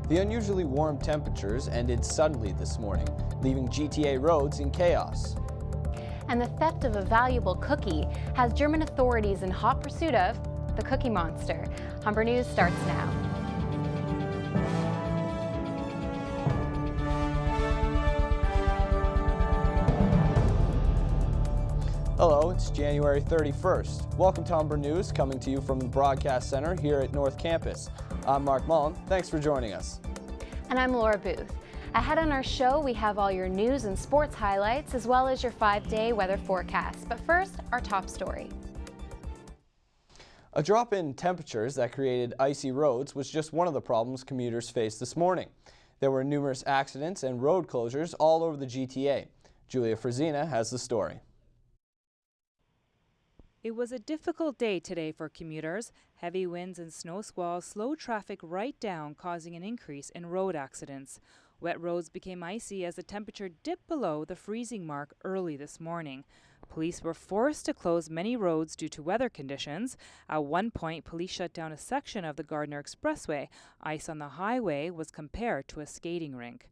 The unusually warm temperatures ended suddenly this morning, leaving GTA roads in chaos. And the theft of a valuable cookie has German authorities in hot pursuit of the Cookie Monster. Humber News starts now. Hello, it's January 31st. Welcome to Humber News, coming to you from the Broadcast Center here at North Campus. I'm Mark Mullen. Thanks for joining us. And I'm Laura Booth. Ahead on our show, we have all your news and sports highlights, as well as your 5-day weather forecast. But first, our top story. A drop in temperatures that created icy roads was just one of the problems commuters faced this morning. There were numerous accidents and road closures all over the GTA. Julia Frazina has the story. It was a difficult day today for commuters. Heavy winds and snow squalls slowed traffic right down, causing an increase in road accidents. Wet roads became icy as the temperature dipped below the freezing mark early this morning. Police were forced to close many roads due to weather conditions. At one point, police shut down a section of the Gardner Expressway. Ice on the highway was compared to a skating rink.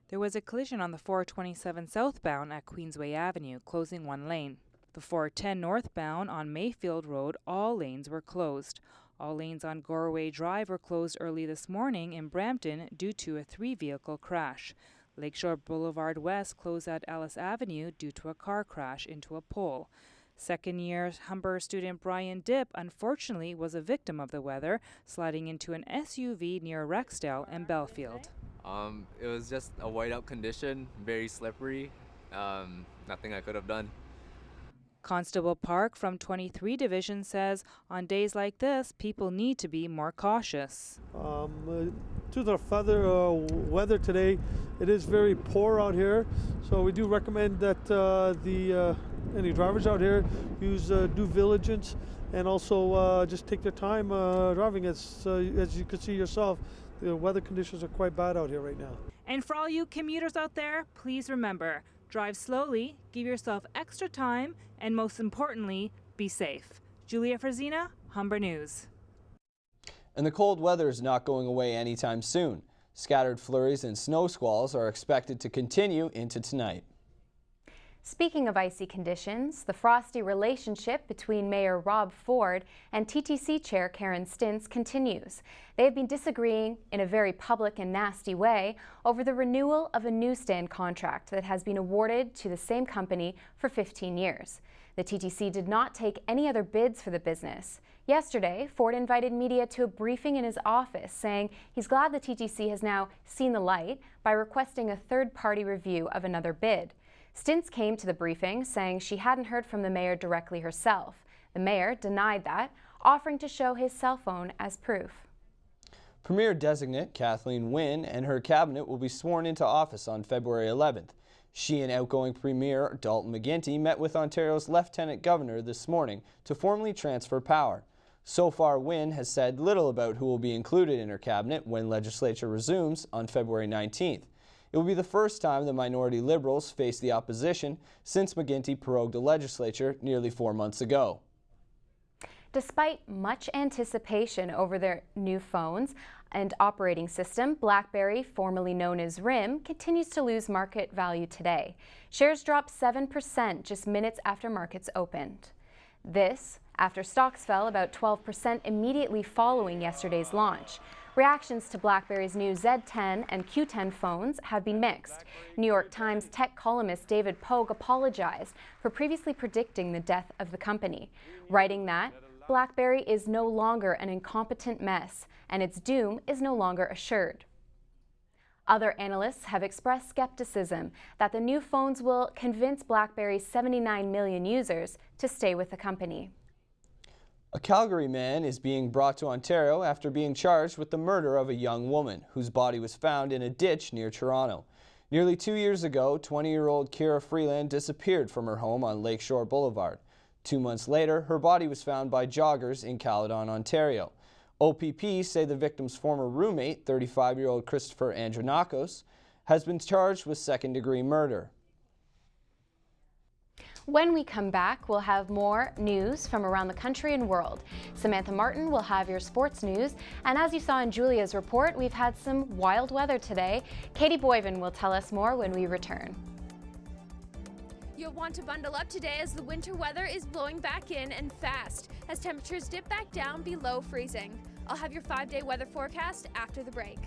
There was a collision on the 427 southbound at Queensway Avenue, closing one lane. The 410 northbound on Mayfield Road, all lanes were closed. All lanes on Goreway Drive were closed early this morning in Brampton due to a 3-vehicle crash. Lakeshore Boulevard West closed at Ellis Avenue due to a car crash into a pole. Second-year Humber student Brian Dipp unfortunately was a victim of the weather, sliding into an SUV near Rexdale and Belfield. It was just a whiteout condition, very slippery. Nothing I could have done. Constable Park from 23 Division says on days like this, people need to be more cautious. To the weather today, it is very poor out here, so we do recommend that any drivers out here use due diligence and also just take their time driving. As you can see yourself, the weather conditions are quite bad out here right now. And for all you commuters out there, please remember, drive slowly, give yourself extra time, and most importantly, be safe. Julia Frazina, Humber News. And the cold weather is not going away anytime soon. Scattered flurries and snow squalls are expected to continue into tonight. Speaking of icy conditions, the frosty relationship between Mayor Rob Ford and TTC Chair Karen Stintz continues. They have been disagreeing in a very public and nasty way over the renewal of a newsstand contract that has been awarded to the same company for 15 years. The TTC did not take any other bids for the business. Yesterday, Ford invited media to a briefing in his office, saying he's glad the TTC has now seen the light by requesting a third-party review of another bid. Stintz came to the briefing saying she hadn't heard from the mayor directly herself. The mayor denied that, offering to show his cell phone as proof. Premier designate Kathleen Wynne and her cabinet will be sworn into office on February 11th. She and outgoing Premier Dalton McGuinty met with Ontario's Lieutenant Governor this morning to formally transfer power. So far, Wynne has said little about who will be included in her cabinet when legislature resumes on February 19th. It will be the first time the minority Liberals face the opposition since McGuinty prorogued the legislature nearly 4 months ago. Despite much anticipation over their new phones and operating system, BlackBerry, formerly known as RIM, continues to lose market value today. Shares dropped 7% just minutes after markets opened. This after stocks fell about 12% immediately following yesterday's launch. Reactions to BlackBerry's new Z10 and Q10 phones have been mixed. New York Times tech columnist David Pogue apologized for previously predicting the death of the company, writing that BlackBerry is no longer an incompetent mess and its doom is no longer assured. Other analysts have expressed skepticism that the new phones will convince BlackBerry's 79 million users to stay with the company. A Calgary man is being brought to Ontario after being charged with the murder of a young woman whose body was found in a ditch near Toronto. Nearly 2 years ago, 20-year-old Kira Freeland disappeared from her home on Lakeshore Boulevard. 2 months later, her body was found by joggers in Caledon, Ontario. OPP say the victim's former roommate, 35-year-old Christopher Andronakos, has been charged with second-degree murder. When we come back, we'll have more news from around the country and world. Samantha Martin will have your sports news. And as you saw in Julia's report, we've had some wild weather today. Katie Boyven will tell us more when we return. You'll want to bundle up today as the winter weather is blowing back in and fast as temperatures dip back down below freezing. I'll have your 5-day weather forecast after the break.